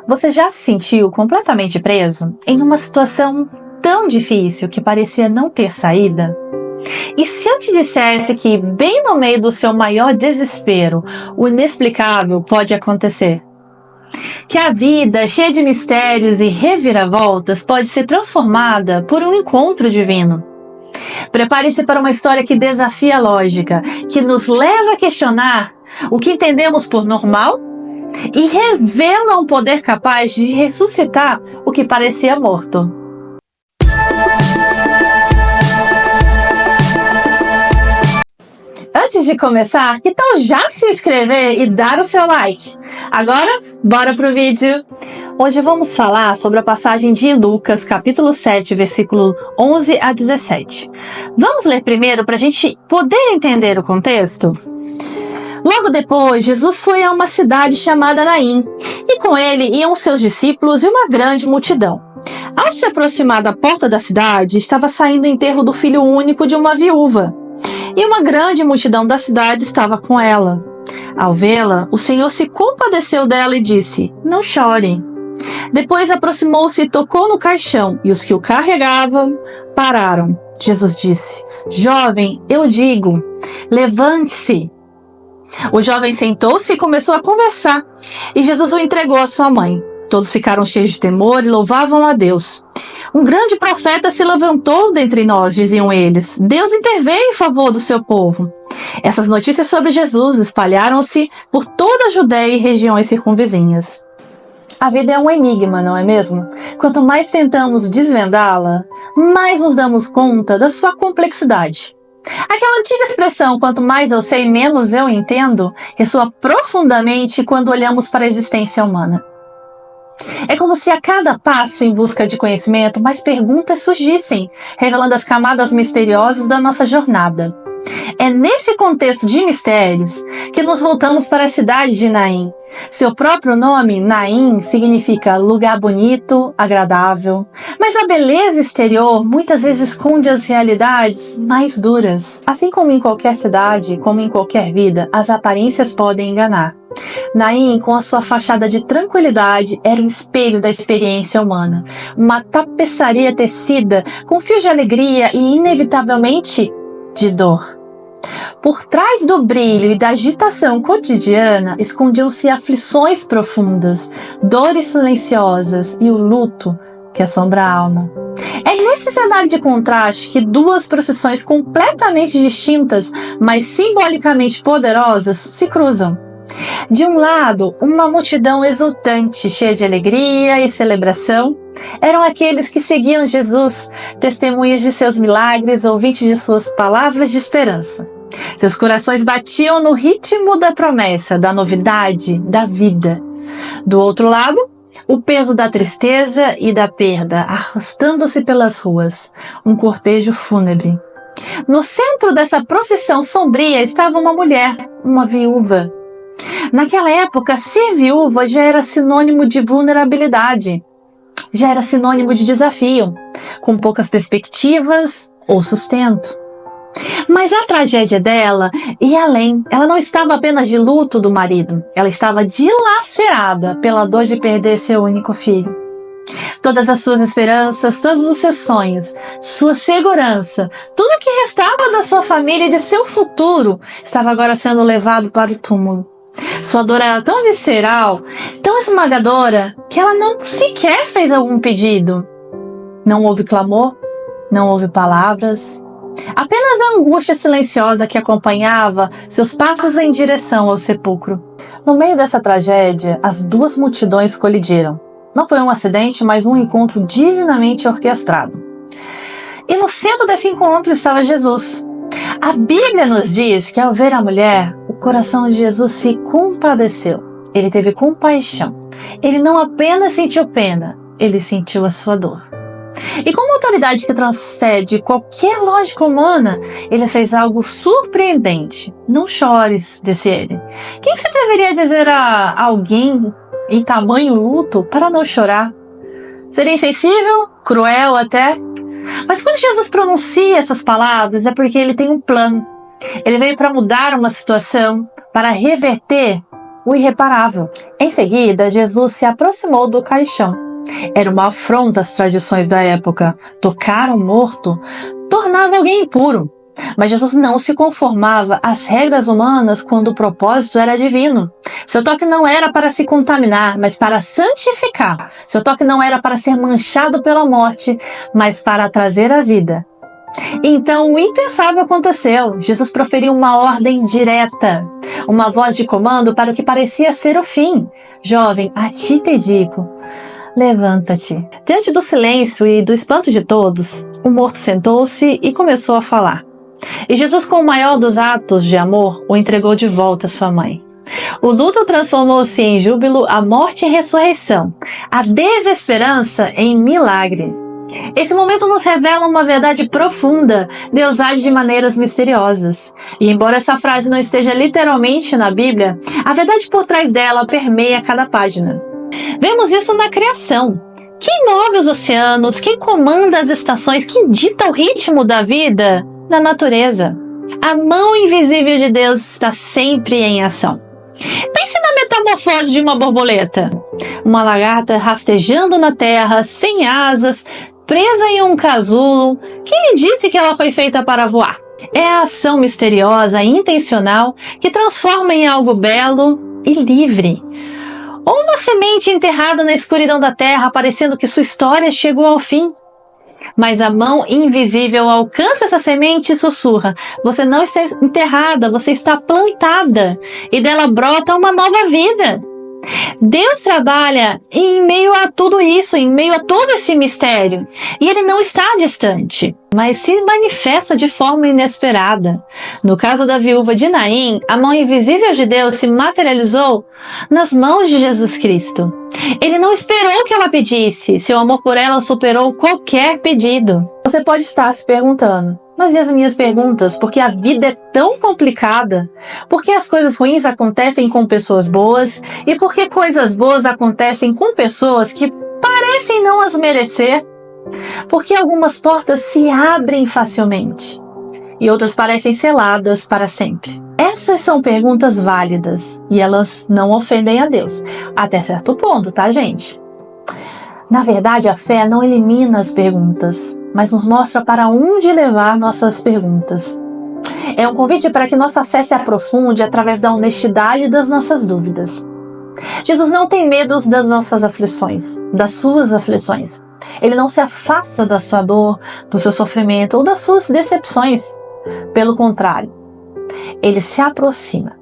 Você já se sentiu completamente preso em uma situação tão difícil que parecia não ter saída? E se eu te dissesse que, bem no meio do seu maior desespero, o inexplicável pode acontecer? Que a vida, cheia de mistérios e reviravoltas, pode ser transformada por um encontro divino? Prepare-se para uma história que desafia a lógica, que nos leva a questionar o que entendemos por normal e revela um poder capaz de ressuscitar o que parecia morto. Antes de começar, que tal já se inscrever e dar o seu like? Agora, bora pro vídeo! Hoje vamos falar sobre a passagem de Lucas, capítulo 7, versículo 11 a 17. Vamos ler primeiro para a gente poder entender o contexto? Logo depois, Jesus foi a uma cidade chamada Naim, e com ele iam seus discípulos e uma grande multidão. Ao se aproximar da porta da cidade, estava saindo o enterro do filho único de uma viúva, e uma grande multidão da cidade estava com ela. Ao vê-la, o Senhor se compadeceu dela e disse: "Não chore." Depois aproximou-se e tocou no caixão, e os que o carregavam pararam. Jesus disse: "Jovem, eu digo, levante-se." O jovem sentou-se e começou a conversar, e Jesus o entregou à sua mãe. Todos ficaram cheios de temor e louvavam a Deus. "Um grande profeta se levantou dentre nós", diziam eles. "Deus interveio em favor do seu povo." Essas notícias sobre Jesus espalharam-se por toda a Judéia e regiões circunvizinhas. A vida é um enigma, não é mesmo? Quanto mais tentamos desvendá-la, mais nos damos conta da sua complexidade. Aquela antiga expressão, quanto mais eu sei, menos eu entendo, ressoa profundamente quando olhamos para a existência humana. É como se a cada passo em busca de conhecimento, mais perguntas surgissem, revelando as camadas misteriosas da nossa jornada. É nesse contexto de mistérios que nos voltamos para a cidade de Naim. Seu próprio nome, Naim, significa lugar bonito, agradável. Mas a beleza exterior muitas vezes esconde as realidades mais duras. Assim como em qualquer cidade, como em qualquer vida, as aparências podem enganar. Naim, com a sua fachada de tranquilidade, era um espelho da experiência humana. Uma tapeçaria tecida com fios de alegria e, inevitavelmente, de dor. Por trás do brilho e da agitação cotidiana escondiam-se aflições profundas, dores silenciosas e o luto que assombra a alma. É nesse cenário de contraste que duas procissões completamente distintas, mas simbolicamente poderosas, se cruzam. De um lado, uma multidão exultante, cheia de alegria e celebração. Eram aqueles que seguiam Jesus, testemunhas de seus milagres, ouvintes de suas palavras de esperança. Seus corações batiam no ritmo da promessa, da novidade, da vida. Do outro lado, o peso da tristeza e da perda, arrastando-se pelas ruas, um cortejo fúnebre. No centro dessa procissão sombria estava uma mulher, uma viúva. Naquela época, ser viúva já era sinônimo de vulnerabilidade, já era sinônimo de desafio, com poucas perspectivas ou sustento. Mas a tragédia dela ia além. Ela não estava apenas de luto do marido, ela estava dilacerada pela dor de perder seu único filho. Todas as suas esperanças, todos os seus sonhos, sua segurança, tudo o que restava da sua família e de seu futuro estava agora sendo levado para o túmulo. Sua dor era tão visceral, tão esmagadora, que ela não sequer fez algum pedido. Não houve clamor, não houve palavras, apenas a angústia silenciosa que acompanhava seus passos em direção ao sepulcro. No meio dessa tragédia, as duas multidões colidiram. Não foi um acidente, mas um encontro divinamente orquestrado. E no centro desse encontro estava Jesus. A Bíblia nos diz que ao ver a mulher, o coração de Jesus se compadeceu. Ele teve compaixão. Ele não apenas sentiu pena, ele sentiu a sua dor. E com uma autoridade que transcende qualquer lógica humana, ele fez algo surpreendente. "Não chores", disse ele. Quem se atreveria a dizer a alguém em tamanho luto para não chorar? Seria insensível? Cruel até? Mas quando Jesus pronuncia essas palavras, é porque ele tem um plano. Ele veio para mudar uma situação, para reverter o irreparável. Em seguida, Jesus se aproximou do caixão. Era uma afronta às tradições da época. Tocar um morto tornava alguém impuro. Mas Jesus não se conformava às regras humanas quando o propósito era divino. Seu toque não era para se contaminar, mas para santificar. Seu toque não era para ser manchado pela morte, mas para trazer a vida. Então o impensável aconteceu. Jesus proferiu uma ordem direta, uma voz de comando para o que parecia ser o fim. Jovem, a ti te digo, levanta-te. Diante do silêncio e do espanto de todos, o morto sentou-se e começou a falar. E Jesus, com o maior dos atos de amor, o entregou de volta à sua mãe. O luto transformou-se em júbilo, a morte em ressurreição, a desesperança em milagre. Esse momento nos revela uma verdade profunda. Deus age de maneiras misteriosas. E embora essa frase não esteja literalmente na Bíblia, a verdade por trás dela permeia cada página. Vemos isso na criação. Quem move os oceanos? Quem comanda as estações? Quem dita o ritmo da vida? Na natureza. A mão invisível de Deus está sempre em ação. Pense na metamorfose de uma borboleta. Uma lagarta rastejando na terra, sem asas, presa em um casulo. Quem lhe disse que ela foi feita para voar? É a ação misteriosa e intencional que transforma em algo belo e livre. Ou uma semente enterrada na escuridão da terra, parecendo que sua história chegou ao fim. Mas a mão invisível alcança essa semente e sussurra: você não está enterrada, você está plantada. E dela brota uma nova vida. Deus trabalha em meio a tudo isso, em meio a todo esse mistério. E Ele não está distante, mas se manifesta de forma inesperada. No caso da viúva de Naim, a mão invisível de Deus se materializou nas mãos de Jesus Cristo. Ele não esperou que ela pedisse, seu amor por ela superou qualquer pedido. Você pode estar se perguntando: mas e as minhas perguntas? Porque a vida é tão complicada? Por que as coisas ruins acontecem com pessoas boas? E por que coisas boas acontecem com pessoas que parecem não as merecer? Por que algumas portas se abrem facilmente e outras parecem seladas para sempre? Essas são perguntas válidas e elas não ofendem a Deus. Até certo ponto, tá, gente? Na verdade, a fé não elimina as perguntas, mas nos mostra para onde levar nossas perguntas. É um convite para que nossa fé se aprofunde através da honestidade das nossas dúvidas. Jesus não tem medo das nossas aflições, das suas aflições. Ele não se afasta da sua dor, do seu sofrimento ou das suas decepções. Pelo contrário, ele se aproxima.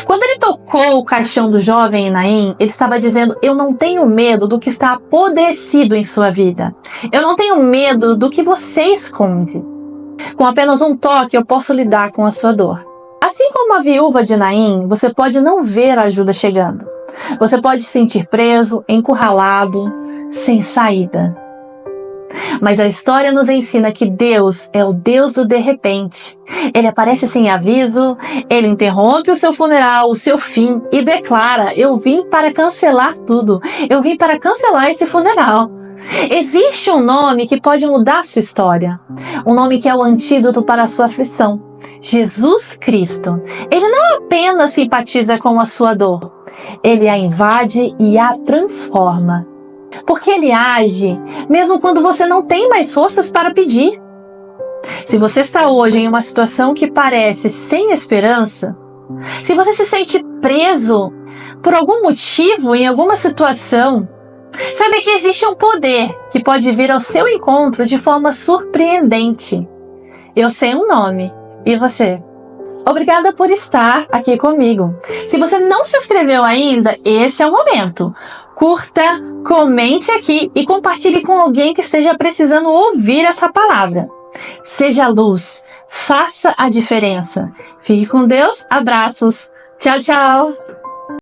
Quando ele tocou o caixão do jovem Naim, ele estava dizendo: eu não tenho medo do que está apodrecido em sua vida. Eu não tenho medo do que você esconde. Com apenas um toque eu posso lidar com a sua dor. Assim como a viúva de Naim, você pode não ver a ajuda chegando. Você pode se sentir preso, encurralado, sem saída. Mas a história nos ensina que Deus é o Deus do de repente. Ele aparece sem aviso, ele interrompe o seu funeral, o seu fim e declara: eu vim para cancelar tudo. Eu vim para cancelar esse funeral. Existe um nome que pode mudar sua história. Um nome que é o antídoto para a sua aflição. Jesus Cristo. Ele não apenas simpatiza com a sua dor. Ele a invade e a transforma. Porque ele age, mesmo quando você não tem mais forças para pedir. Se você está hoje em uma situação que parece sem esperança, se você se sente preso por algum motivo em alguma situação, saiba que existe um poder que pode vir ao seu encontro de forma surpreendente. Eu sei um nome, e você? Obrigada por estar aqui comigo. Se você não se inscreveu ainda, esse é o momento. Curta, comente aqui e compartilhe com alguém que esteja precisando ouvir essa palavra. Seja luz, faça a diferença. Fique com Deus, abraços. Tchau, tchau.